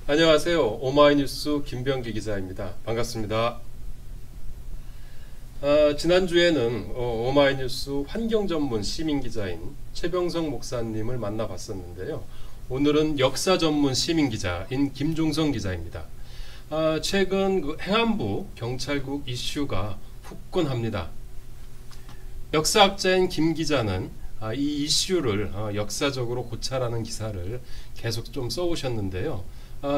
안녕하세요. 오마이뉴스 김병기 기자입니다. 반갑습니다. 지난주에는 오마이뉴스 환경 전문 시민 기자인 최병성 목사님을 만나봤었는데요. 오늘은 역사 전문 시민 기자인 김종성 기자입니다. 최근 행안부 경찰국 이슈가 후끈합니다. 역사학자인 김 기자는 이 이슈를 역사적으로 고찰하는 기사를 계속 좀 써오셨는데요.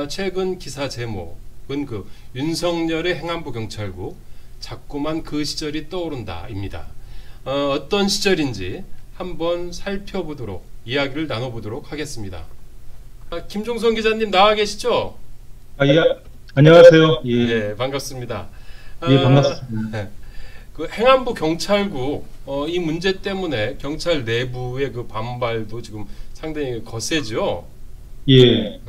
최근 기사 제목은 윤석열의 행안부 경찰국 자꾸만 그 시절이 떠오른다입니다. 어떤 시절인지 한번 살펴보도록 이야기를 나눠보도록 하겠습니다. 김종성 기자님 나와 계시죠? 예. 안녕하세요. 예. 네, 반갑습니다. 예, 반갑습니다. 그 행안부 경찰국 이 문제 때문에 경찰 내부의 그 반발도 지금 상당히 거세죠. 예.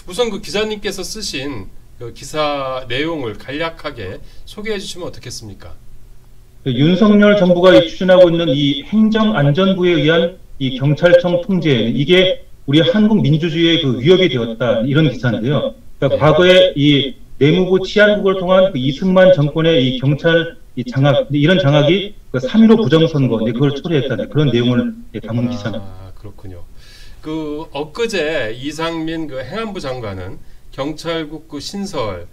우선 그 기자님께서 쓰신 그 기사 내용을 간략하게 소개해 주시면 어떻겠습니까? 윤석열 정부가 추진하고 있는 이 행정안전부에 의한 이 경찰청 통제, 이게 우리 한국 민주주의의 그 위협이 되었다, 이런 기사인데요. 그러니까 과거에 이 내무부 치안국을 통한 그 이승만 정권의 이 경찰 이 장악, 이런 장악이 그 3.15 부정선거, 그걸 초래했다는 그런 내용을 담은 기사입니다. 그렇군요. 그 엊그제 이상민 그 행안부 장관은 경찰국 그 신설을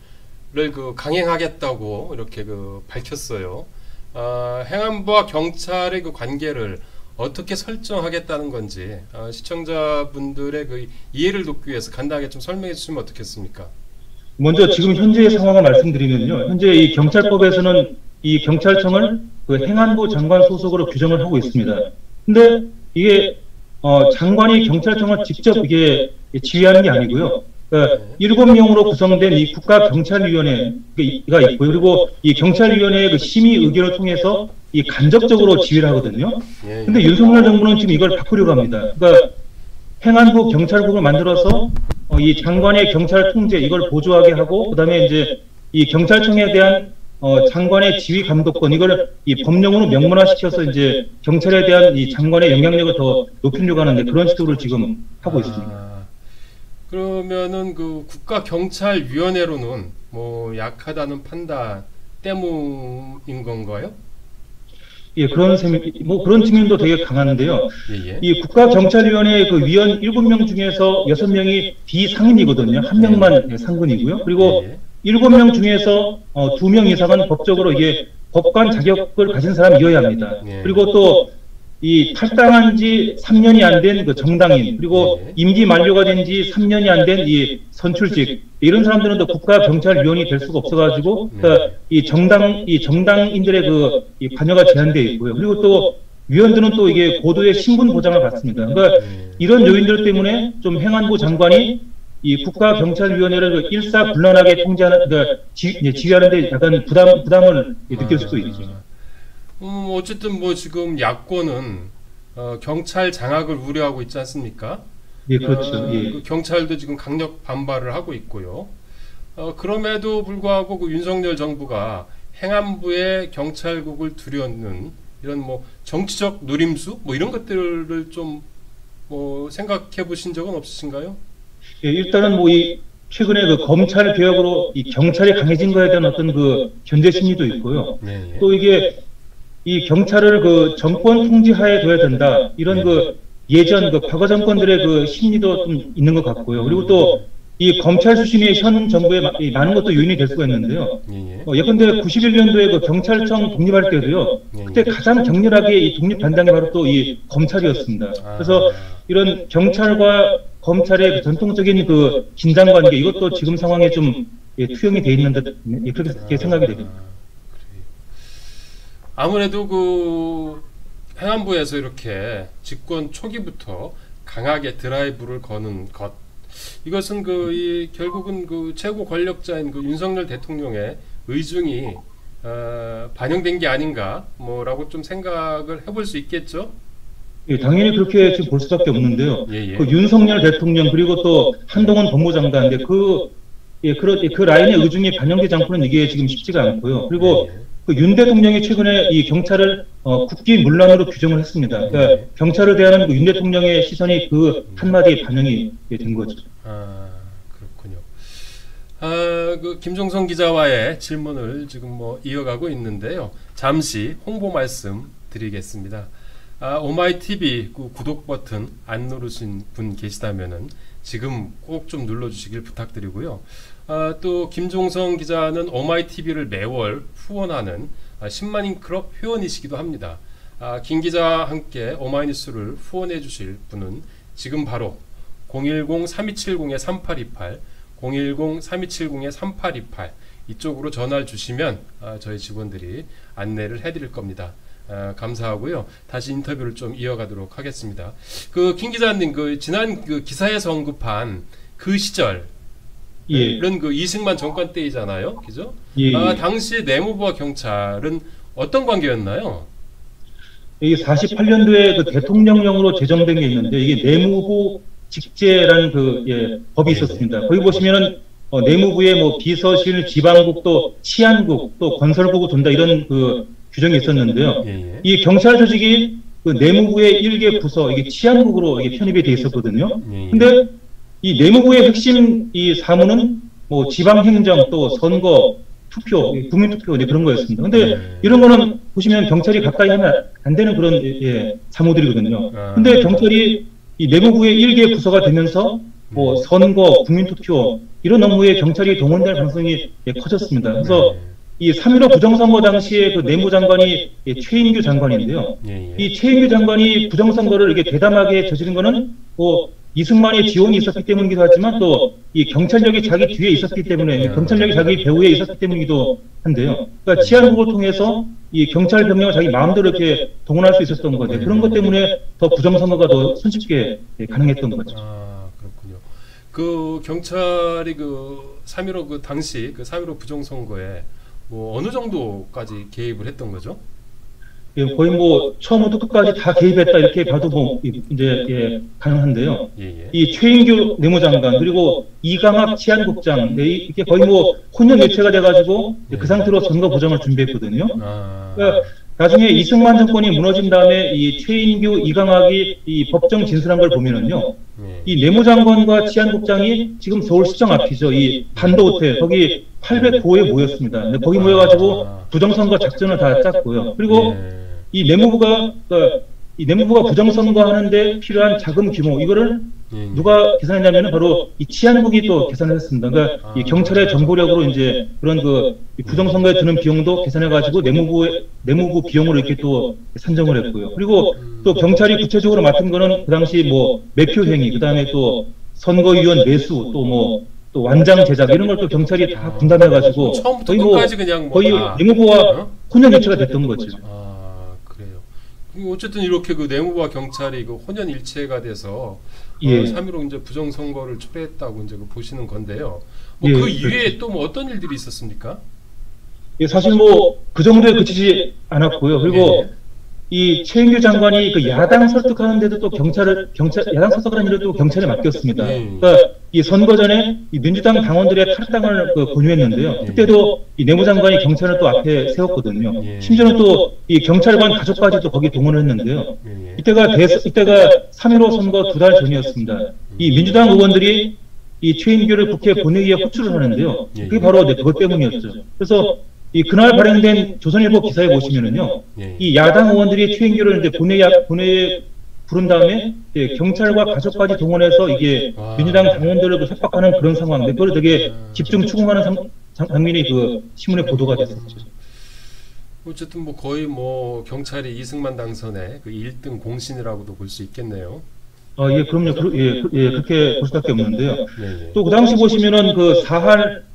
그 강행하겠다고 이렇게 그 밝혔어요. 행안부와 경찰의 그 관계를 어떻게 설정하겠다는 건지 시청자분들의 그 이해를 돕기 위해서 간단하게 좀 설명해 주시면 어떻겠습니까? 먼저 지금 현재의 상황을 말씀드리면요. 현재 이 경찰법에서는 이 경찰청을 그 행안부 장관 소속으로 규정을 하고 있습니다. 근데 이게 장관이 경찰청을 직접 이게 지휘하는 게 아니고요. 그러니까 7명으로 구성된 이 국가경찰위원회가 있고요. 그리고 이 경찰위원회의 그 심의 의견을 통해서 이 간접적으로 지휘를 하거든요. 근데 윤석열 정부는 지금 이걸 바꾸려고 합니다. 그러니까 행안부 경찰국을 만들어서 이 장관의 경찰 통제 이걸 보조하게 하고, 그다음에 이제 이 경찰청에 대한 장관의 지휘 감독권 이걸 이 법령으로 명문화시켜서 이제 경찰에 대한 이 장관의 영향력을 더 높이려고 하는데, 그런 시도를 지금 하고 있습니다. 그러면은 그 국가경찰위원회로는 뭐 약하다는 판단 때문인 건가요? 예, 그런 측면도 되게 강한데요. 예. 이 국가경찰위원회 그 위원 7명 중에서 6명이 비상임이거든요. 1명만 상근이고요. 그리고 7명 중에서 2명 이상은 법적으로 이게 법관 자격을 가진 사람이어야 합니다. 그리고 또 이 탈당한 지 3년이 안 된 그 정당인, 그리고 임기 만료가 된 지 3년이 안 된 이 선출직, 이런 사람들은 또 국가경찰위원이 될 수가 없어가지고, 그러니까 이 정당인들의 이 관여가 제한되어 있고요. 그리고 또 위원들은 또 이게 고도의 신분 보장을 받습니다. 그러니까 이런 요인들 때문에 좀 행안부 장관이 이 국가경찰위원회를 일사불란하게 통제하는, 그러니까 지휘하는데 약간 부담을 느낄 수도 있죠. 어쨌든 뭐 지금 야권은 경찰 장악을 우려하고 있지 않습니까? 예, 그렇죠. 예. 그 경찰도 지금 강력 반발을 하고 있고요. 그럼에도 불구하고 그 윤석열 정부가 행안부의 경찰국을 두려는 이런 뭐 정치적 노림수 뭐 이런 것들을 좀 뭐 생각해 보신 적은 없으신가요? 예, 일단은 뭐 이 최근에 그 검찰 개혁으로 이 경찰이 강해진 거에 대한 어떤 그 견제 심리도 있고요. 또 이게 이 경찰을 그 정권 통제하에 둬야 된다, 이런 그 예전 그 과거 정권들의 그 심리도 좀 있는 것 같고요. 그리고 또 이 검찰 수신이 현 정부에 많은 것도 요인이 될 수가 있는데요. 예컨대 91년도에 그 경찰청 독립할 때도요, 그때 가장 격렬하게 이 독립 반장이 바로 또 이 검찰이었습니다. 그래서 이런 경찰과 검찰의 그 전통적인 그 긴장 관계, 이것도 지금 상황에 좀 투영이 돼 있는 듯, 그렇게 생각이 됩니다. 아무래도 그 행안부에서 이렇게 집권 초기부터 강하게 드라이브를 거는 것, 이것은 결국은 그 최고 권력자인 그 윤석열 대통령의 의중이 반영된 게 아닌가 뭐라고 좀 생각을 해볼 수 있겠죠. 예, 당연히 그렇게 지금 볼 수밖에 없는데요. 그 윤석열 대통령 그리고 또 한동훈 법무장관, 그 라인의 의중이 반영되지 않고는 이게 지금 쉽지가 않고요. 그리고 그 윤 대통령이 최근에 이 경찰을 국기문란으로 규정을 했습니다. 그러니까 경찰을 대하는 그 윤 대통령의 시선이 그 한마디에 반영이 된 거죠. 그렇군요. 그 김종성 기자와의 질문을 지금 뭐 이어가고 있는데요. 잠시 홍보 말씀 드리겠습니다. 오마이TV 구독 버튼 안 누르신 분 계시다면은 지금 꼭 좀 눌러주시길 부탁드리고요. 또 김종성 기자는 오마이TV를 매월 후원하는 10만인 클럽 회원이시기도 합니다. 김 기자와 함께 오마이뉴스를 후원해 주실 분은 지금 바로 010-3270-3828 010-3270-3828 이쪽으로 전화를 주시면 저희 직원들이 안내를 해드릴 겁니다. 감사하고요. 다시 인터뷰를 좀 이어가도록 하겠습니다. 그 김 기자님, 그 지난 그 기사에서 언급한 그 시절, 예. 이런 그 이승만 정권 때이잖아요, 그죠? 예. 당시 내무부와 경찰은 어떤 관계였나요? 이게 48년도에 그 대통령령으로 제정된 게 있는데 이게 내무부 직제라는 법이 있었습니다. 거기 보시면은 내무부의 뭐 비서실, 지방국, 또 치안국, 또 건설국을 둔다 이런 그 규정이 있었는데요. 이 경찰 조직이 그 내무부의 일개 부서, 이게 치안국으로 이게 편입이 돼 있었거든요. 근데 이 내무부의 핵심 이 사무는 뭐 지방행정, 또 선거, 투표, 국민투표 그런 거였습니다. 근데 이런 거는 보시면 경찰이 가까이 하면 안 되는 그런 사무들이거든요. 근데 경찰이 이 내무부의 일개 부서가 되면서 뭐 선거, 국민투표 이런 업무에 경찰이 동원될 가능성이 커졌습니다. 그래서 이 3.15 부정선거 당시에 그 내무장관이 최인규 장관인데요. 이 최인규 장관이 부정선거를 이렇게 대담하게 저지른 거는 뭐 이승만의 지원이 있었기 때문이기도 하지만 또 이 경찰력이 자기 뒤에 있었기 때문에 경찰력이 자기 배후에 있었기 때문이기도 한데요. 그러니까 치안국을 통해서 이 경찰 병력을 자기 마음대로 이렇게 동원할 수 있었던 건데 그런 것 때문에 더 부정선거가 더 손쉽게 가능했던 거죠. 그렇군요. 그 경찰이 그 3.15 그 당시 그 3.15 부정선거에 뭐 어느 정도까지 개입을 했던 거죠? 예, 거의 뭐 처음부터 끝까지 다 개입했다 이렇게 봐도 뭐 이제 가능한데요. 이 최인규 내무장관 그리고 이강학 치안국장 이게 거의 뭐 혼연일체가 돼가지고 그 상태로 선거 부정을 준비했거든요. 그러니까 나중에 이승만 정권이 무너진 다음에 이 최인규, 이강학이 이 법정 진술한 걸 보면은요, 이 내무장관과 치안국장이 지금 서울시청 앞이죠. 이 반도 호텔 거기 809호에 모였습니다. 근데 거기 모여가지고 부정선거 작전을 다 짰고요. 그리고 이 내무부가 부정선거 하는데 필요한 자금 규모 이거를 누가 계산했냐면은 바로 이 치안국이 또 계산을 했습니다. 그러니까 이 경찰의 정보력으로 이제 그런 이 부정선거에 드는 비용도 계산해가지고 내무부 비용으로 이렇게 또 산정을 했고요. 그리고 또 경찰이 구체적으로 맡은 거는 그 당시 뭐 매표 행위, 그 다음에 또 선거위원 매수, 또 완장 제작 이런 걸 또 경찰이 다 분담해가지고 처음부터 끝까지 그냥 거의 내무부와 혼연일체가 됐던 거죠. 어쨌든 이렇게 그 내무부와 경찰이 그 혼연일체가 돼서 3.15 이제 부정선거를 초래했다고 이제 보시는 건데요. 그 이외에 또 뭐 어떤 일들이 있었습니까? 사실 뭐 그 정도에 그치지 않았고요. 그리고 이 최인규 장관이 그 야당 설득하는데도 또 야당 설득하는 일을 또 경찰에 맡겼습니다. 그러니까 이 선거 전에 이 민주당 당원들의 탈당을 권유했는데요. 그때도 이 내무장관이 경찰을 또 앞에 세웠거든요. 심지어는 또 이 경찰관 가족까지도 거기 동원했는데요. 이때가 3.15 선거 2달 전이었습니다. 이 민주당 의원들이 이 최인규를 국회 본회의에 호출을 하는데요. 그게 바로 그것 때문이었죠. 그래서 이 그날 발행된 조선일보 기사에 보시면은요, 이 야당 의원들이 최인규를 이제 본회의에 부른 다음에 경찰과 가족까지 동원해서 이게 민주당 당원들을 협박하는 그런 상황인데 그걸 되게 집중 추궁하는 장면이 그 신문에 보도가 됐었죠. 어쨌든 뭐 거의 뭐 경찰이 이승만 당선의 그 1등 공신이라고도 볼 수 있겠네요. 예, 그럼요. 그렇게 볼 수밖에 없는데요. 또 그 당시 보시면은 그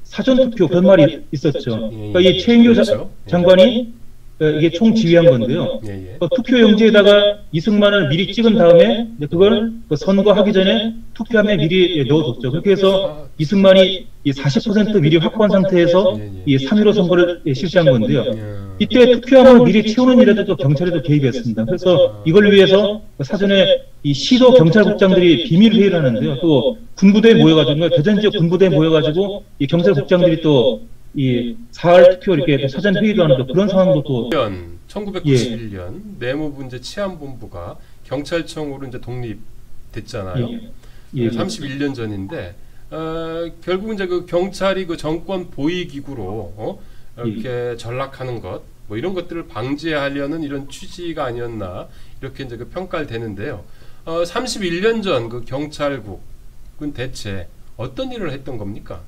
사전투표 그런 말이 있었죠. 그러니까 이 최인규 장관이 이게 총지휘한 건데요. 투표 용지에다가 이승만을 미리 찍은 다음에 그걸 선거하기 전에 투표함에 미리 넣어뒀죠. 그렇게 해서 이승만이 이 40% 미리 확보한 상태에서 이 3.15 선거를 실시한 건데요. 이때 투표함을 미리 채우는 일에도 또 경찰에도 개입했습니다. 그래서 이걸 위해서 사전에 이 시도 경찰국장들이 비밀 회의를 하는데요. 또 군부대에 모여가지고 대전 지역 군부대에 모여가지고 이 경찰국장들이 또 이 사흘 투표 이렇게 사전 회의도 하는 그런 상황도 또 1991년 내무부 이제 치안본부가 경찰청으로 이제 독립됐잖아요. 31년 전인데 결국은 이제 그 경찰이 그 정권 보위 기구로 이렇게 전락하는 것, 뭐 이런 것들을 방지하려는 이런 취지가 아니었나 이렇게 이제 그 평가를 되는데요. 31년 전 그 경찰국은 대체 어떤 일을 했던 겁니까?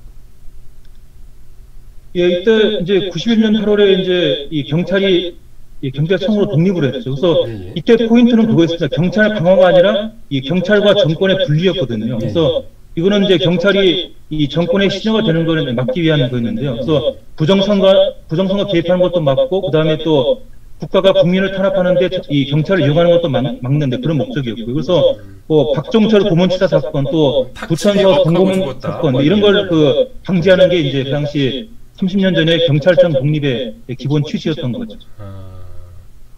예, 이때 이제 91년 8월에 이제 이 경찰이 이 경찰청으로 독립을 했죠. 그래서 예, 예. 이때 포인트는 그거였습니다. 경찰 강화가 아니라 이 경찰과 정권의 분리였거든요. 그래서 이거는 이제 경찰이 이 정권의 신여가 되는 거를 막기 위한 거였는데요. 그래서 부정선거 개입하는 것도 막고, 그 다음에 또 국가가 국민을 탄압하는데 이 경찰을 이용하는 것도 막는데 그런 목적이었고요. 그래서 뭐 박종철 고문치사 사건, 또 부천서 공고문 사건, 뭐 이런 걸 그 방지하는 게 이제 그 당시 30년 전에 경찰청 독립의 기본 취지였던 거죠.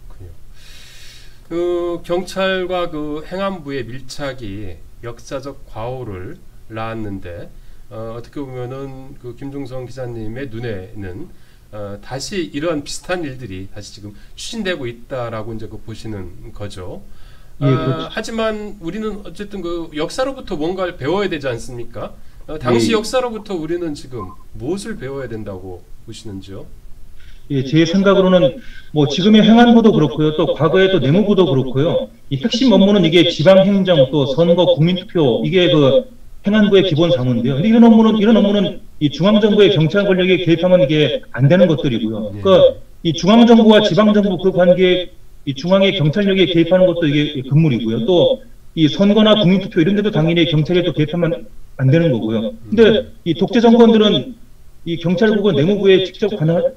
그렇군요. 그 경찰과 그 행안부의 밀착이 역사적 과오를 낳았는데 어떻게 보면은 그 김종성 기자님의 눈에는 다시 이런 비슷한 일들이 다시 지금 추진되고 있다라고 이제 그 보시는 거죠. 예, 그렇죠. 하지만 우리는 어쨌든 그 역사로부터 뭔가를 배워야 되지 않습니까? 당시 역사로부터 우리는 지금 무엇을 배워야 된다고 보시는지요? 예, 제 생각으로는 뭐 지금의 행안부도 그렇고요, 또 과거에 또 내무부도 그렇고요. 이 핵심 업무는 이게 지방행정, 또 선거, 국민투표, 이게 그 행안부의 기본 사무인데요. 근데 이런 업무는 이 중앙정부의 경찰 권력에 개입하면 이게 안 되는 것들이고요. 그러니까 이 중앙정부와 지방정부 그 관계에 이 중앙의 경찰력에 개입하는 것도 이게 금물이고요. 또 이 선거나 국민투표 이런 데도 당연히 경찰에 또 개입하면 안 되는 거고요. 근데 이 독재 정권들은 이 경찰국은 내무부에 직접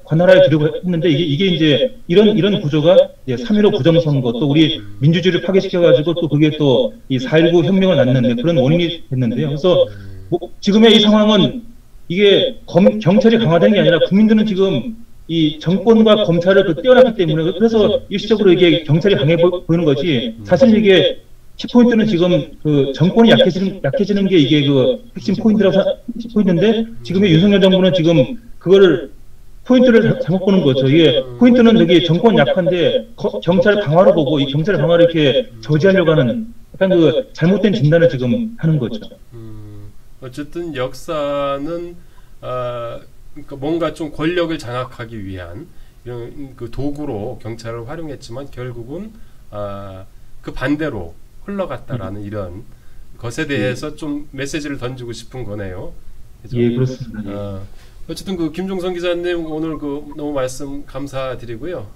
관할하여 주려고 했는데 이게 이제 이런 구조가 3.15 부정선거, 또 우리 민주주의를 파괴시켜가지고 또 그게 또 이 4.19 혁명을 낳는 그런 원인이 됐는데요. 그래서 뭐 지금의 이 상황은 이게 경찰이 강화된 게 아니라 국민들은 지금 이 정권과 검찰을 그 떼어놨기 때문에, 그래서 일시적으로 이게 경찰이 강해 보이는 거지, 사실 이게 키포인트는 지금 그 정권이 약해지는 게 이게 그 핵심 포인트인데, 지금의 윤석열 정부는 지금 그거를 포인트를 잘못 보는 거죠. 이게 포인트는 여기 정권 약한데 경찰 강화로 보고, 이 경찰 강화를 이렇게 저지하려고 하는 약간 그 잘못된 진단을 지금 하는 거죠. 어쨌든 역사는 그러니까 뭔가 좀 권력을 장악하기 위한 이런 그 도구로 경찰을 활용했지만 결국은 그 반대로 흘러갔다라는 이런 것에 대해서 좀 메시지를 던지고 싶은 거네요. 그죠? 예, 그렇습니다. 어쨌든 그 김종성 기자님 오늘 그 너무 말씀 감사드리고요.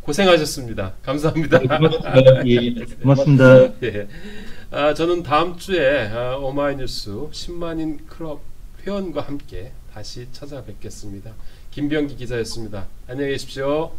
고생하셨습니다. 감사합니다. 예, 고맙습니다. 예, 고맙습니다. 예. 저는 다음 주에 오마이뉴스 10만인 클럽 회원과 함께 다시 찾아뵙겠습니다. 김병기 기자였습니다. 안녕히 계십시오.